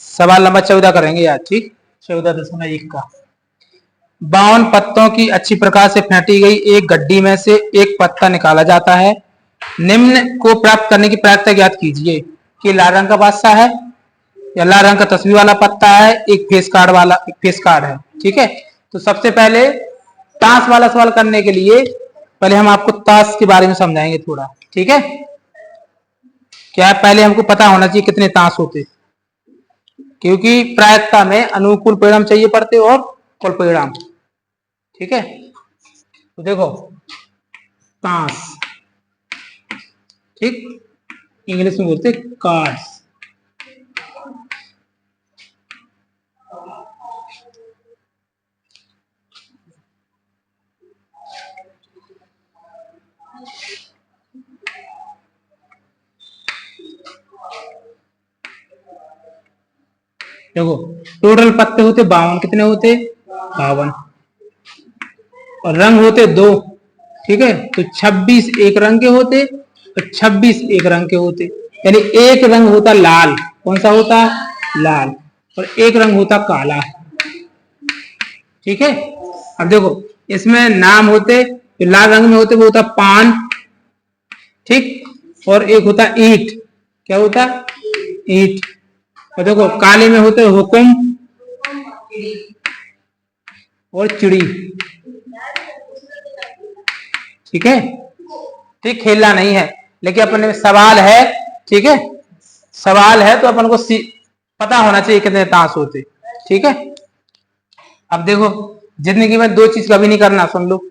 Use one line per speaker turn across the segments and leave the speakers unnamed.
सवाल नंबर 14 करेंगे यार, ठीक। 14.1 का 52 पत्तों की अच्छी प्रकार से फेंटी गई एक गड्डी में से एक पत्ता निकाला जाता है। निम्न को प्राप्त करने की प्रक्रिया ज्ञात कीजिए कि लाल रंग का बादशाह है या लाल रंग का तस्वीर वाला पत्ता है, एक फेस कार्ड वाला, एक फेस कार्ड है, ठीक है। तो सबसे पहले ताश वाला सवाल करने के लिए पहले हम आपको ताश के बारे में समझाएंगे थोड़ा, ठीक है। क्या है, पहले हमको पता होना चाहिए कितने ताश होते, क्योंकि प्रायिकता में अनुकूल परिणाम चाहिए पड़ते और कुल परिणाम, ठीक है। तो देखो ताश, ठीक, इंग्लिश में बोलते कार्ड्स। देखो टोटल पत्ते होते 52, कितने होते 52, और रंग होते 2, ठीक है। तो 26 एक रंग के होते और 26 एक रंग के होते, यानी एक रंग होता लाल, कौन सा होता लाल, और एक रंग होता काला, ठीक है। अब देखो इसमें नाम होते, जो लाल रंग में होते वो होता पान, ठीक, और एक होता ईंट, क्या होता ईंट, और देखो काले में होते हुकुम और चिड़ी, ठीक है। ठीक, खेलना नहीं है, लेकिन अपने सवाल है, ठीक है, सवाल है तो अपन को पता होना चाहिए कितने ताश होते, ठीक है। अब देखो जिंदगी में दो चीज कभी नहीं करना, सुन लो,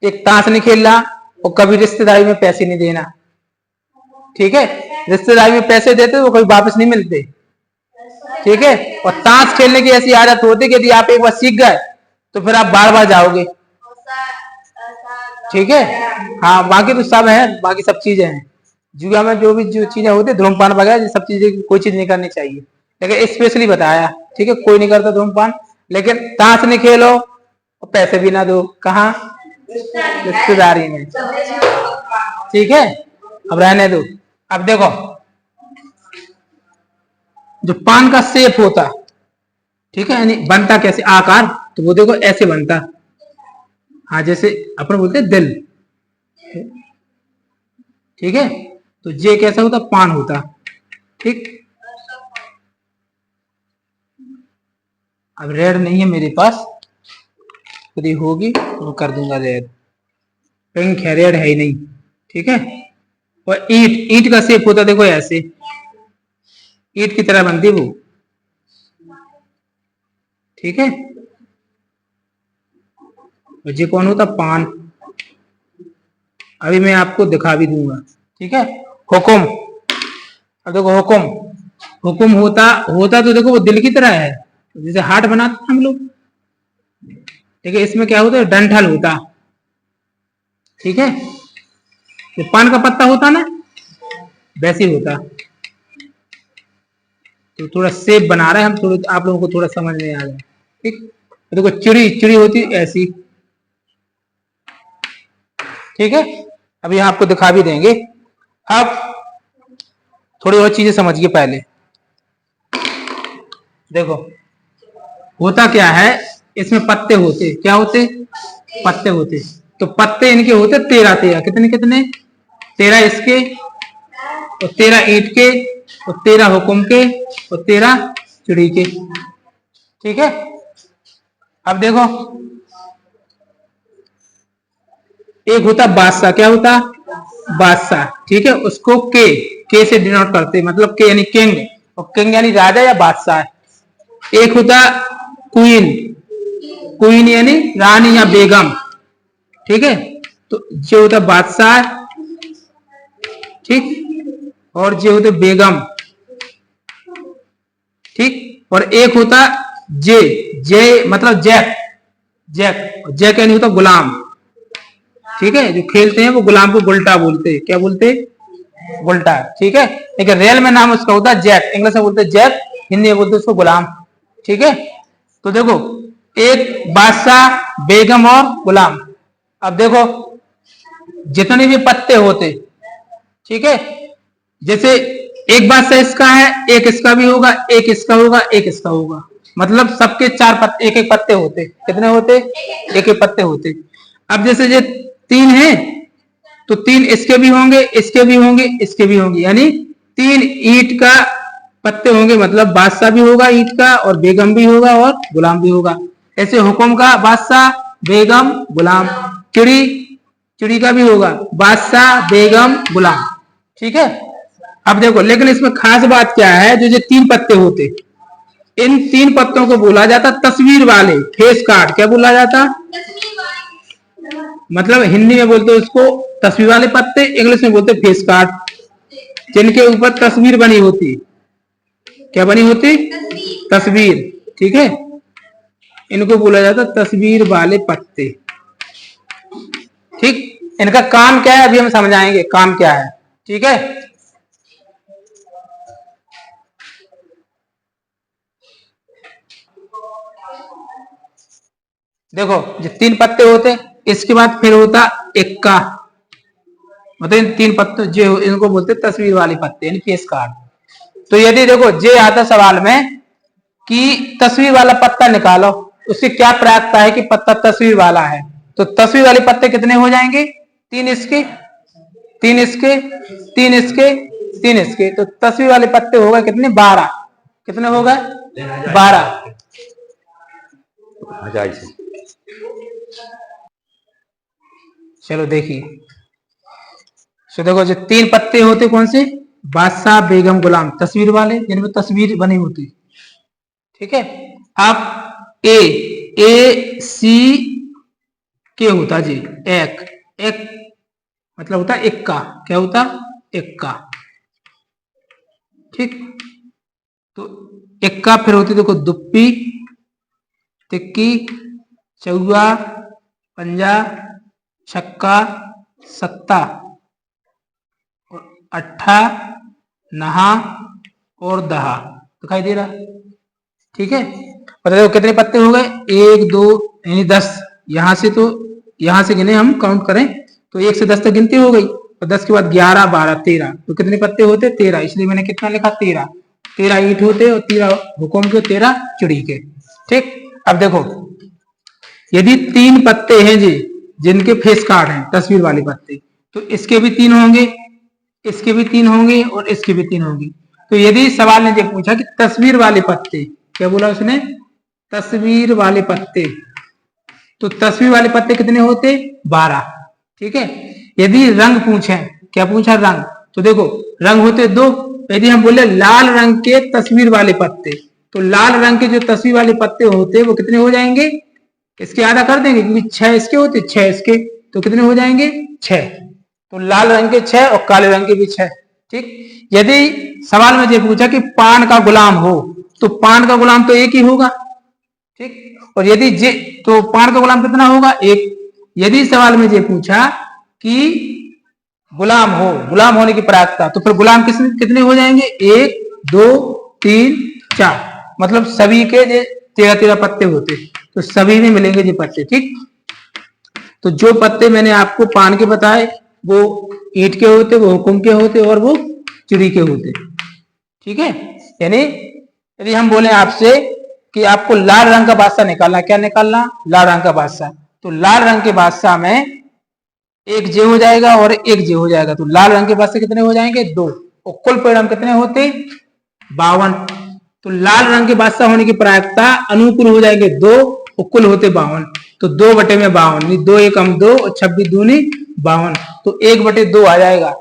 एक ताश नहीं खेलना और कभी रिश्तेदारी में पैसे नहीं देना, ठीक है। रिश्तेदारी में पैसे देते तो कभी वापस नहीं मिलते, ठीक है। और ताश खेलने की ऐसी आदत होती कि यदि आप एक बार सीख गए तो फिर आप बार बार जाओगे, ठीक है। हाँ बाकी तो सब है, बाकी सब चीजें हैं जुआ में, जो भी जो चीजें होती है धूमपान वगैरह, ये सब चीजें कोई चीज नहीं करनी चाहिए, लेकिन स्पेशली बताया, ठीक है, कोई नहीं करता धूमपान, लेकिन ताश नहीं खेलो और पैसे भी ना दो, कहाँ रिश्तेदारी में, ठीक है। अब रहने दो। अब देखो जो पान का शेप होता, ठीक है, यानी बनता कैसे आकार, तो वो देखो ऐसे बनता, हाँ जैसे अपन बोलते हैं दिल, ठीक है। तो ये कैसा होता पान होता, ठीक। अब रेड नहीं है मेरे पास, यदि होगी तो कर दूंगा रेड, पिंक है, रेड है ही नहीं, ठीक है। और ईंट, ईंट का शेप होता देखो ऐसे, ईंट की तरह बनती वो, ठीक है। और ये कौन होता पान, अभी मैं आपको दिखा भी दूंगा, ठीक है। हुकुम, अब देखो हुकुम, हुकुम होता तो देखो वो दिल की तरह है, जैसे हार्ट बनाते हम लोग, ठीक है। इसमें क्या होता है डंठल होता, ठीक है। ये पान का पत्ता होता ना वैसे होता, तो थोड़ा शेप बना रहे हैं हम, थोड़ा आप लोगों को थोड़ा समझ में आ जाए, ठीक। देखो चिड़ी, चिड़ी होती ऐसी, ठीक है। अभी आपको दिखा भी देंगे। अब थोड़ी और चीजें समझिए पहले, देखो होता क्या है, इसमें पत्ते होते, क्या होते पत्ते होते, तो पत्ते इनके होते 13 13, कितने कितने 13 इसके, और 13 ईंट के, और 13 हुकुम के, और 13 चिड़ी के, ठीक है। अब देखो एक होता बादशाह, क्या होता बादशाह, ठीक है, उसको के से डिनोट करते, मतलब के यानी किंग, और किंग यानी राजा या बादशाह। एक होता क्वीन, क्वीन यानी रानी या बेगम, ठीक है। तो ये होता बादशाह, ठीक, और ये होते बेगम, ठीक। और एक होता जे, जे मतलब जैक, जैक, जैक यानी होता गुलाम, ठीक है। जो खेलते हैं वो गुलाम को गुल्टा बोलते हैं, क्या बोलते हैं गुल्टा, ठीक है। लेकिन रियल में नाम उसका होता है जैक, इंग्लिश में बोलते हैं जैक, हिंदी में बोलते हैं उसको गुलाम, ठीक है। तो देखो एक बादशाह, बेगम और गुलाम। अब देखो जितने भी पत्ते होते, ठीक है, जैसे एक बादशाह इसका है, एक इसका भी होगा, एक इसका होगा, एक इसका होगा, मतलब सबके चार पत्ते, एक एक पत्ते होते। कितने होते? एक एक पत्ते होते। अब जैसे ये तीन है तो तीन इसके भी होंगे, इसके भी होंगे, इसके भी होंगे, यानी तीन ईंट का पत्ते होंगे, मतलब बादशाह भी होगा ईंट का, और बेगम भी होगा, और गुलाम भी होगा। ऐसे हुक्म का बादशाह, बेगम, गुलाम। चिड़ी, चिड़ी का भी होगा बादशाह, बेगम, गुलाम। ठीक है। अब देखो, लेकिन इसमें खास बात क्या है, जो ये तीन पत्ते होते, इन तीन पत्तों को बोला जाता तस्वीर वाले, फेस कार्ड। क्या बोला जाता? मतलब हिंदी में बोलते उसको तस्वीर वाले पत्ते, इंग्लिश में बोलते फेस कार्ड, जिनके ऊपर तस्वीर बनी होती। क्या बनी होती? तस्वीर। ठीक है, इनको बोला जाता तस्वीर वाले पत्ते। ठीक, इनका काम क्या है अभी हम समझाएंगे, काम क्या है। ठीक है, देखो जो तीन पत्ते होते, इसके बाद फिर होता इक्का, मतलब इन तीन पत्तों जो इनको बोलते तस्वीर वाले पत्ते, यानी फेस कार्ड। तो यदि देखो जे आता सवाल में कि तस्वीर वाला पत्ता निकालो, उससे क्या प्राप्त है कि पत्ता तस्वीर वाला है, तो तस्वीर वाले पत्ते कितने हो जाएंगे? तीन इसके, तीन इसके, तीन इसके, तीन इसके, तो तस्वीर वाले पत्ते हो गए कितने? 12। कितने हो गए? 12। चलो देखिए, तो देखो जो तीन पत्ते होते कौन से? बादशाह, बेगम, गुलाम, तस्वीर वाले, जिनमें तस्वीर बनी होती। ठीक है। अब ए, ए सी के होता जी, एक, एक मतलब होता इक्का। क्या होता? इक्का। ठीक, तो इक्का फिर होती देखो दुप्पी, तिक्की, चौवा, पंजा, छक्का, सत्ता, और अट्ठा, नहा और दहा। दिखाई दे रहा? ठीक है। और देखो कितने पत्ते हो गए? 1 2 यानी 10। यहां से, तो यहां से गिने हम, काउंट करें तो 1 से 10 तक गिनती हो गई, और 10 के बाद 11 12 13, तो कितने पत्ते होते? 13। इसलिए मैंने कितना लिखा? 13। 13 ईंट होते और 13 हुक्म के, 13 चिड़ी के। ठीक। अब देखो, यदि तीन पत्ते हैं जी जिनके फेस कार्ड हैं, तस्वीर वाले पत्ते, तो इसके भी तीन होंगे, इसके भी तीन होंगे, और इसके भी तीन होंगे। तो यदि सवाल ने ये पूछा कि तस्वीर वाले पत्ते, क्या बोला उसने? तस्वीर वाले पत्ते, तो तस्वीर वाले पत्ते कितने होते? 12। ठीक है। यदि रंग पूछे, क्या पूछा? रंग, तो देखो रंग होते 2। यदि हम बोले लाल रंग के तस्वीर वाले पत्ते, तो लाल रंग के जो तस्वीर वाले पत्ते होते वो कितने हो जाएंगे? इसके आधा कर देंगे, क्योंकि 6 इसके होते, 6 इसके, तो कितने हो जाएंगे? 6। तो लाल रंग के 6 और काले रंग के भी 6। ठीक। यदि सवाल में ये पूछा कि पान का गुलाम हो, तो पान का गुलाम तो एक ही होगा। ठीक। और यदि जे, तो पान का गुलाम कितना होगा? एक। यदि सवाल में ये पूछा कि गुलाम हो, गुलाम होने की प्रायिकता, तो फिर गुलाम कितने हो जाएंगे? 1 2 3 4, मतलब सभी के 13 13 पत्ते होते, तो सभी में मिलेंगे ये पत्ते। ठीक। तो जो पत्ते मैंने आपको पान के बताए वो ईंट के होते, वो हुकुम के होते, और वो चिड़ी के होते। ठीक है। यानी यदि हम बोले आपसे कि आपको लाल रंग का बादशाह निकालना, क्या निकालना? लाल रंग का बादशाह, तो लाल रंग के बादशाह में एक जे हो जाएगा और एक जे हो जाएगा, तो लाल रंग के बादशाह कितने हो जाएंगे? 2। और कुल परिणाम कितने होते? 52। तो लाल रंग के बादशाह होने की प्रायिकता अनुकूल हो जाएंगे 2, और कुल होते 52। तो 2/52, 2 1 2 और 26 दूनी 52, तो 1/2 आ जाएगा।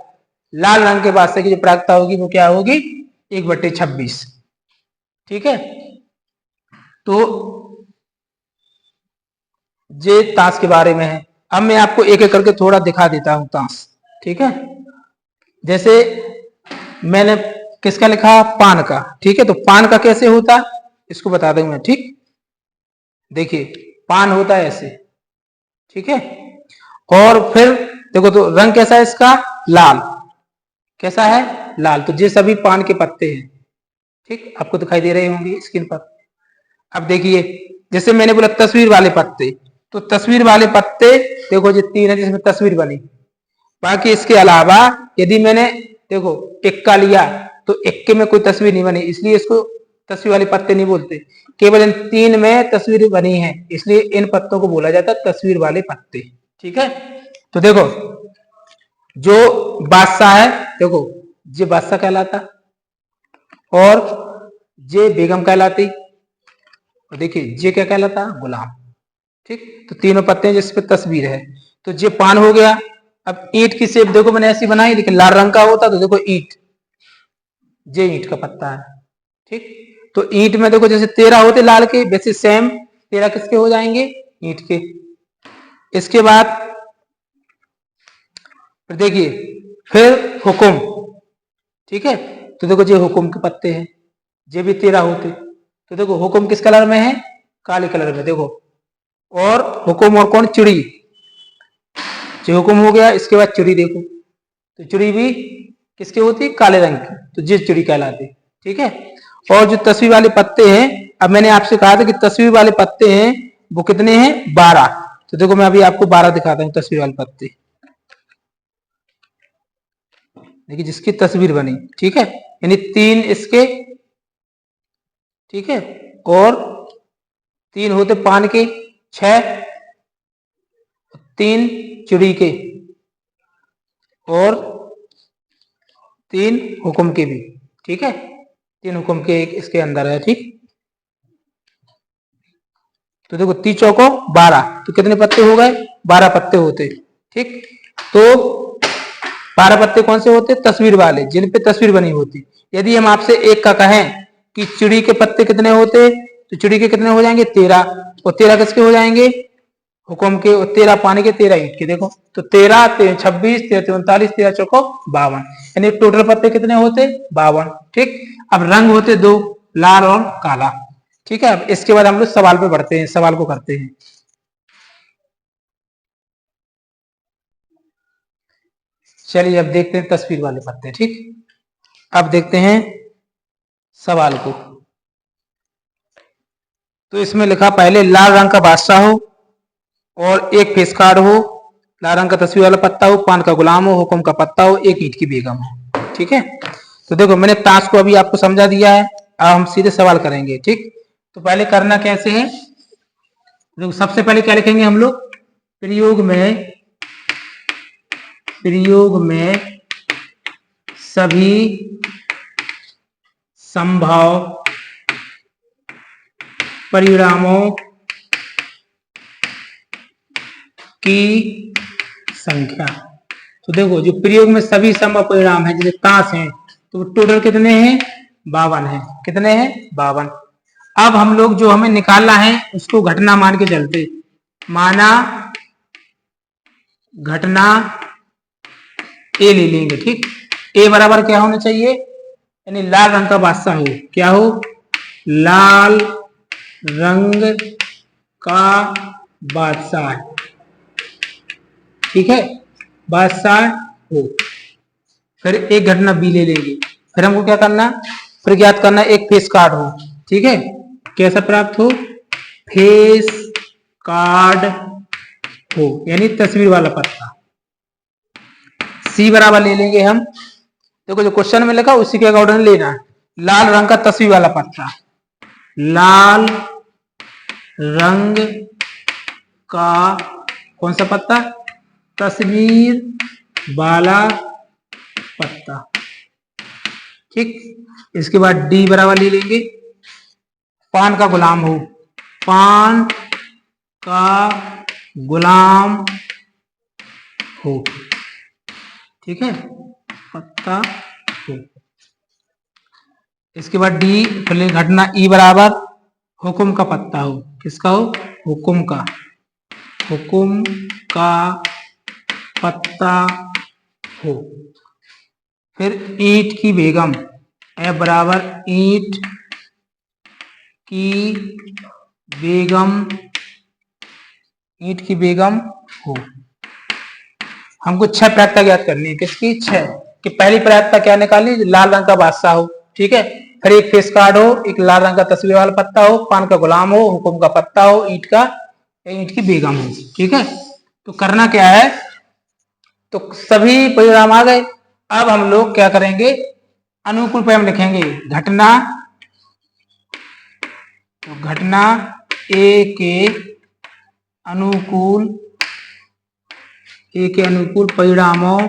लाल रंग के बादशाह की जो प्रायिकता होगी वो क्या होगी? 1/26। ठीक है। तो ये ताश के बारे में है। अब मैं आपको एक एक करके थोड़ा दिखा देता हूं ताश। ठीक है। जैसे मैंने किसका लिखा? पान का। ठीक है। तो पान का कैसे होता इसको बता दूंगा। ठीक। देखिए, पान होता है ऐसे। ठीक है। और फिर देखो, तो रंग कैसा है इसका? लाल। कैसा है? लाल। तो ये सभी पान के पत्ते हैं। ठीक, आपको दिखाई दे रहे होंगे स्क्रीन पर। अब देखिए, जैसे मैंने बोला तस्वीर वाले पत्ते, तो तस्वीर वाले पत्ते देखो ये 3 है जिसमें तस्वीर बनी। बाकी इसके अलावा यदि मैंने देखो टिक्का लिया, तो इक्के में कोई तस्वीर नहीं बनी, इसलिए इसको तस्वीर वाले पत्ते नहीं बोलते। केवल इन 3 में तस्वीर बनी है, इसलिए इन पत्तों को बोला जाता है तस्वीर वाले पत्ते। ठीक है, तो देखो जो बादशाह है, देखो ये बादशाह कहलाता और ये बेगम कहलाती, और देखिए ये क्या कहलाता, गुलाम। ठीक, तो तीनों पत्ते हैं जिस पे तस्वीर है। तो ये पान हो गया। अब ईंट की शेप देखो मैंने ऐसी बनाई, लेकिन लाल रंग का होता तो देखो ईंट, ये ईंट का पत्ता है। ठीक, तो ईंट में देखो जैसे 13 होते लाल के, वैसे सेम 13 किसके हो जाएंगे, ईंट के। इसके बाद फिर देखिए, फिर हुकुम। ठीक है, तो देखो ये हुकुम के पत्ते हैं, ये भी 13 होते। तो देखो हुकुम किस कलर में है, काले कलर में। देखो, और हुकुम और कौन, चिड़ी, जो हुकुम हो गया। इसके बाद चिड़ी देखो, तो चिड़ी भी किसके होती, काले रंग की, तो जिस चिड़ी कहलाती। ठीक है, और जो तस्वीर वाले पत्ते हैं, अब मैंने आपसे कहा था कि तस्वीर वाले पत्ते हैं वो कितने हैं, 12। तो देखो मैं अभी आपको 12 दिखाता हूँ तस्वीर वाले पत्ते। देखिए जिसकी तस्वीर बनी, ठीक है, यानी 3 इसके, ठीक है, और 3 होते पान के, 6, 3 चिड़ी के, और 3 हुक्म के भी। ठीक है, 3 हुक्म के एक इसके अंदर है। ठीक, तो देखो 3 चौको 12, तो कितने पत्ते हो गए, 12 पत्ते होते। ठीक, तो 12 पत्ते कौन से होते, तस्वीर वाले, जिन पे तस्वीर बनी होती। यदि हम आपसे एक का कहें कि चिड़ी के पत्ते कितने होते, तो चिड़ी के कितने हो जाएंगे, 13, और 13 किसके हो जाएंगे, हुक्म के, और 13 पानी के, 13 ईंट के। देखो तो 13 26 13 39 13 चौको 52, यानी टोटल पत्ते कितने होते, 52। ठीक, अब रंग होते 2, लाल और काला। ठीक है, अब इसके बाद हम लोग सवाल पे बढ़ते हैं, सवाल को करते हैं। चलिए अब देखते हैं तस्वीर वाले पत्ते। ठीक, अब देखते हैं सवाल को। तो इसमें लिखा, पहले लाल रंग का बादशाह हो और एक फेस कार्ड हो, लाल रंग का तस्वीर वाला पत्ता हो, पान का गुलाम हो, हुक्म का पत्ता हो, एक ईंट की बेगम हो। ठीक है, तो देखो मैंने टास्क को अभी आपको समझा दिया है, अब हम सीधे सवाल करेंगे। ठीक, तो पहले करना कैसे है, देखो सबसे पहले क्या लिखेंगे हम लोग, प्रयोग में सभी संभव परिणामों की संख्या। तो देखो जो प्रयोग में सभी संभव परिणाम है, जैसे ताश है, तो टोटल कितने हैं, 52 है। कितने हैं, 52। अब हम लोग जो हमें निकालना है उसको घटना मान के चलते, माना घटना ए ले लेंगे। ठीक, ए बराबर क्या होना चाहिए, यानी लाल रंग का बादशाह हो, क्या हो, लाल रंग का बादशाह। ठीक है, बादशाह हो। फिर एक घटना बी ले लेंगे, फिर हमको क्या करना, फिर ज्ञात करना एक फेस कार्ड हो। ठीक है, कैसा प्राप्त हो, फेस कार्ड हो, यानी तस्वीर वाला पत्ता। सी बराबर ले लेंगे हम, देखो जो क्वेश्चन में लिखा उसी के अकॉर्डिंग लेना है, लाल रंग का तस्वीर वाला पत्ता, लाल रंग का कौन सा पत्ता, तस्वीर वाला पत्ता। ठीक, इसके बाद डी बराबर ले लेंगे, पान का गुलाम हो, पान का गुलाम हो। ठीक है, पत्ता हो। इसके बाद डी, फिर घटना ई बराबर हुकुम का पत्ता हो, किसका हो, हुकुम का, हुकुम का पत्ता हो। फिर ईंट की बेगम, ए बराबर ईंट की बेगम, ईंट की बेगम हो। हमको 6 प्रायिकता ज्ञात करनी है, किसकी, 6 कि पहली प्रायिकता क्या निकालनी, लाल रंग का बादशाह हो। ठीक है, फिर एक फेस कार्ड हो, एक लाल रंग का तस्वीर वाला पत्ता हो, पान का गुलाम हो, हुकुम का पत्ता हो, ईंट की बेगम हो। ठीक है, तो करना क्या है, तो सभी परिणाम आ गए। अब हम लोग क्या करेंगे, अनुकूल परिणाम लिखेंगे घटना, तो घटना ए के अनुकूल परिणामों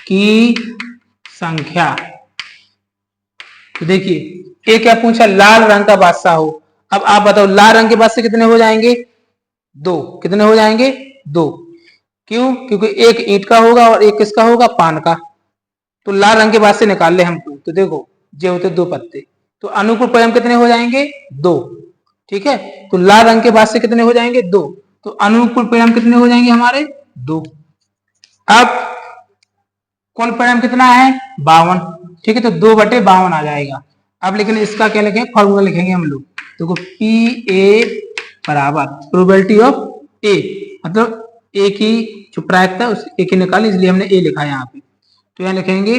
की संख्या। तो देखिए ए क्या पूछा, लाल रंग का बादशाह हो। अब आप बताओ लाल रंग के बादशाह कितने हो जाएंगे, दो। कितने हो जाएंगे, दो। क्यों, क्योंकि एक ईंट का होगा और एक किसका होगा, पान का। तो लाल रंग के बादशाह निकाल ले हमको, तो देखो ये होते दो पत्ते, तो अनुकूल परिणाम कितने हो जाएंगे, दो। ठीक है, तो लाल रंग के बादशाह कितने हो जाएंगे, दो। तो अनुकूल परिणाम कितने हो जाएंगे हमारे, दो। अब कुल परिणाम कितना है, 52। ठीक है, तो 2/52 आ जाएगा। अब लेकिन इसका क्या लिखेंगे, फॉर्मूला लिखेंगे हम लोग। देखो पी ए बराबर प्रोबेबिलिटी ऑफ ए, मतलब ए की जो प्रायिकता उस ए की निकाली, इसलिए हमने ए लिखा है यहाँ पे। तो यहाँ लिखेंगे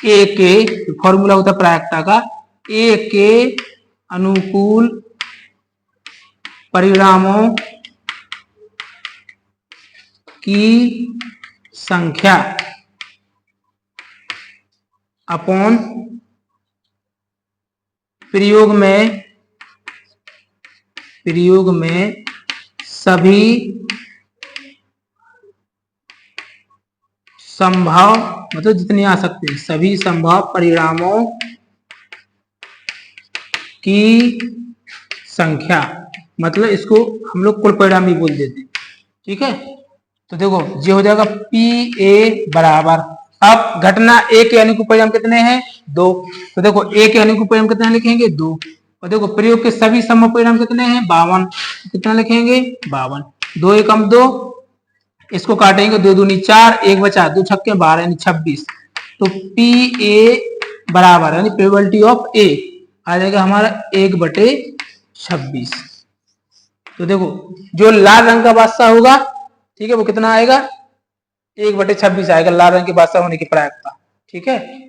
ए के, फॉर्मूला होता है प्रायिकता का, ए के अनुकूल परिणामों की संख्या अपॉन प्रयोग में सभी संभव, मतलब जितने आ सकते हैं सभी संभव परिणामों की संख्या, मतलब इसको हम लोग कुल परिणाम भी बोल देते हैं। ठीक है, तो देखो ये हो जाएगा पी ए बराबर, अब घटना ए के अनुकूल परिणाम कितने हैं, दो। तो देखो ए के अनुकूल परिणाम कितने लिखेंगे, दो। और देखो प्रयोग के सभी संभव परिणाम कितने हैं, 52। कितना लिखेंगे, 52। 2 एकम 2, इसको काटेंगे, 2 दूनी 4, 1 बचा, 2 छक्के 12 यानी 26। तो पी ए बराबर यानी प्रोबेबिलिटी ऑफ ए आ जाएगा हमारा 1/26। तो देखो जो लाल रंग का बादशाह होगा, ठीक है, वो कितना आएगा, 1/26 आएगा, लाल रंग के बादशाह होने की प्रायिकता। ठीक है,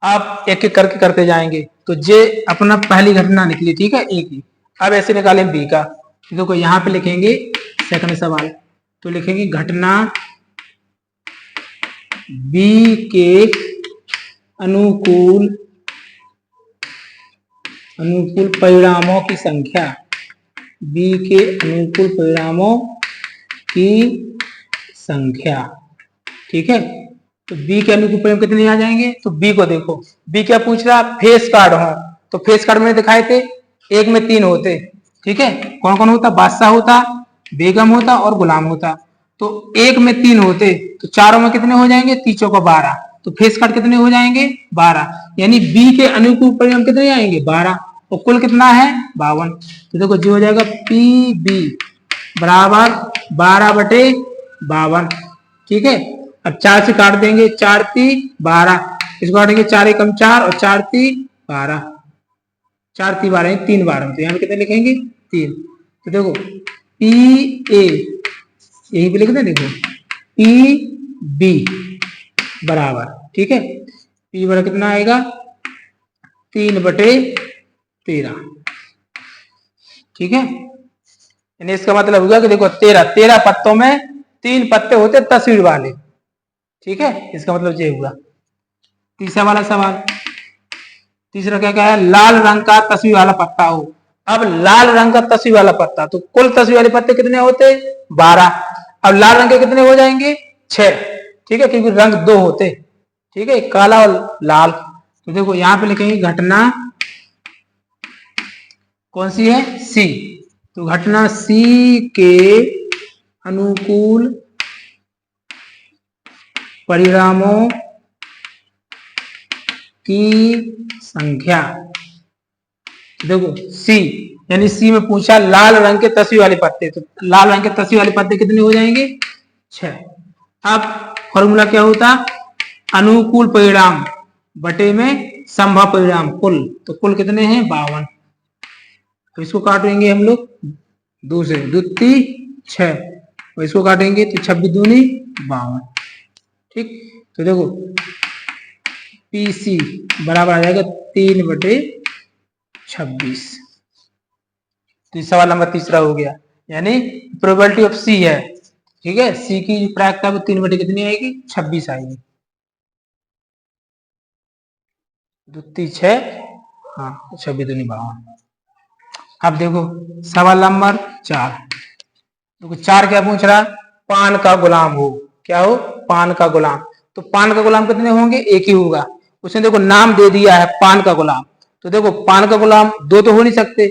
आप एक एक करके करते जाएंगे। तो ये अपना पहली घटना निकली, ठीक है, ए की। अब ऐसे निकालें बी का। देखो यहां पे लिखेंगे सेकंड सवाल, तो लिखेंगे घटना बी के अनुकूल परिणामों की संख्या, बी के अनुकूल परिणामों की संख्या। ठीक है, तो बी के अनुकूल परिणाम कितने आ जाएंगे, तो बी को देखो, बी क्या पूछ रहा, फेस कार्ड हो, तो फेस कार्ड में दिखाए थे, एक में 3 होते। ठीक है, कौन कौन होता, बादशाह होता, बेगम होता और गुलाम होता। तो एक में 3 होते, तो चारों में कितने हो जाएंगे, 3 चौका 12, तो फेस कार्ड कितने हो जाएंगे, 12। यानी बी के अनुकूल परिणाम कितने आएंगे, 12, और कुल कितना है, 52। तो देखो जो हो जाएगा पी बी बराबर 12/52। ठीक है, अब 4 से काट देंगे, 4 3 12, इसको काटेंगे 4 एकम 4 और 4 3 12, 4 3 12 3 12, तो यहाँ पे कितने लिखेंगे, 3। तो देखो पी ए यही पे लिख दें, देखो पी बी बराबर, ठीक है, पी बराबर कितना आएगा, 3/13। ठीक है, यानी इसका मतलब हुआ कि देखो 13 पत्तों में 3 पत्ते होते तस्वीर वाले। ठीक है, इसका मतलब ये हुआ। तीसरा वाला सवाल, तीसरा क्या क्या है, लाल रंग का तस्वीर वाला पत्ता हो। अब लाल रंग का तस्वीर वाला पत्ता, तो कुल तस्वीर वाले पत्ते कितने होते, 12। अब लाल रंग के कितने हो जाएंगे, 6। ठीक है, क्योंकि रंग 2 होते। ठीक है, काला और लाल। तो देखो यहां पे लिखेंगे घटना कौन सी है, सी। तो घटना सी के अनुकूल परिणामों की संख्या। देखो सी, यानी सी में पूछा लाल रंग के तस्वीर वाले पत्ते, तो लाल रंग के तस्वीर वाले पत्ते कितने हो जाएंगे, 6। अब फॉर्मूला क्या होता, अनुकूल परिणाम बटे में संभव परिणाम कुल, तो कुल कितने हैं, 52। तो इसको काटेंगे हम लोग 2 से, 2 3 6, और इसको काटेंगे तो 26 दूनी 52। ठीक, तो देखो पीसी बराबर आ जाएगा 3/26। तो सवाल नंबर तीसरा हो गया, यानी प्रोबेबिलिटी ऑफ सी है, ठीक है, सी की प्रायिकता वो 3 बटे कितनी आएगी, 26 आएगी। दुत्ती 6, हाँ 26 दूनी 52। अब देखो सवाल नंबर 4। देखो 4 क्या पूछ रहा, पान का गुलाम हो, क्या हो, पान का गुलाम। तो पान का गुलाम कितने होंगे, एक ही होगा। उसने देखो नाम दे दिया है पान का गुलाम, तो देखो पान का गुलाम दो तो हो नहीं सकते,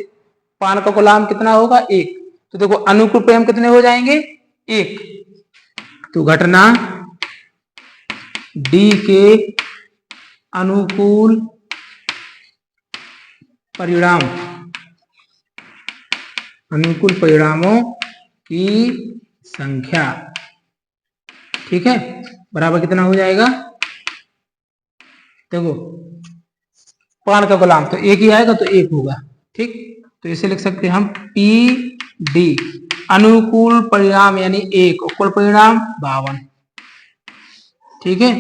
पान का गुलाम कितना होगा, एक। तो देखो अनुकूल परिणाम कितने हो जाएंगे, एक। तो घटना डी के अनुकूल परिणाम, अनुकूल परिणामों की संख्या, ठीक है, बराबर कितना हो जाएगा, देखो पान का गुलाम तो एक ही आएगा तो एक होगा, ठीक। तो इसे लिख सकते हैं हम पी डी, अनुकूल परिणाम यानी एक, कुल परिणाम 52, ठीक है।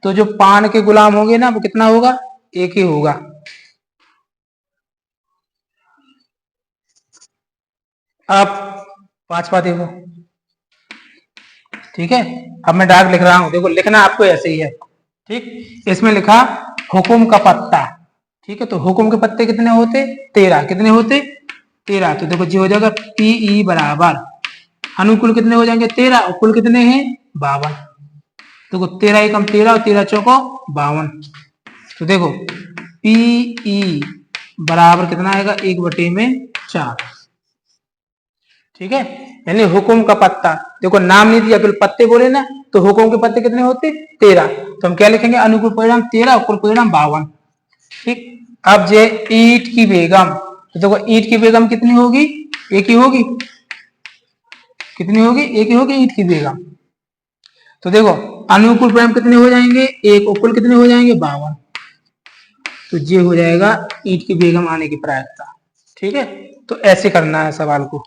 तो जो पान के गुलाम होंगे ना वो कितना होगा, एक ही होगा। अब 5वां देखो, ठीक है। अब मैं डार्क लिख रहा हूं, देखो लिखना आपको ऐसे ही है, ठीक। इसमें लिखा हुकुम का पत्ता, ठीक है। तो हुकुम के पत्ते कितने होते, 13, कितने होते, 13। तो देखो जी हो जाएगा पीई बराबर, अनुकूल कितने हो जाएंगे 13, और कुल कितने हैं 52। देखो 13 एकम 13 और 13 चौको 52। तो देखो पीई बराबर कितना आएगा, 1/4, ठीक है। यानी हुकुम का पत्ता, देखो नाम नहीं दिया, फिर पत्ते बोले ना, तो हुकुम के पत्ते कितने होते 13। तो हम क्या लिखेंगे, अनुकूल परिणाम 13 और कुल परिणाम 52, ठीक। अब जे ईंट की बेगम, तो देखो ईंट की बेगम कितनी होगी, एक ही होगी, कितनी होगी, एक ही होगी ईंट की बेगम। तो देखो अनुकूल परिणाम कितने हो जाएंगे, एक, और कुल कितने हो जाएंगे 52। तो ये हो जाएगा ईंट की बेगम आने की प्रायिकता, ठीक है। तो ऐसे करना है सवाल को।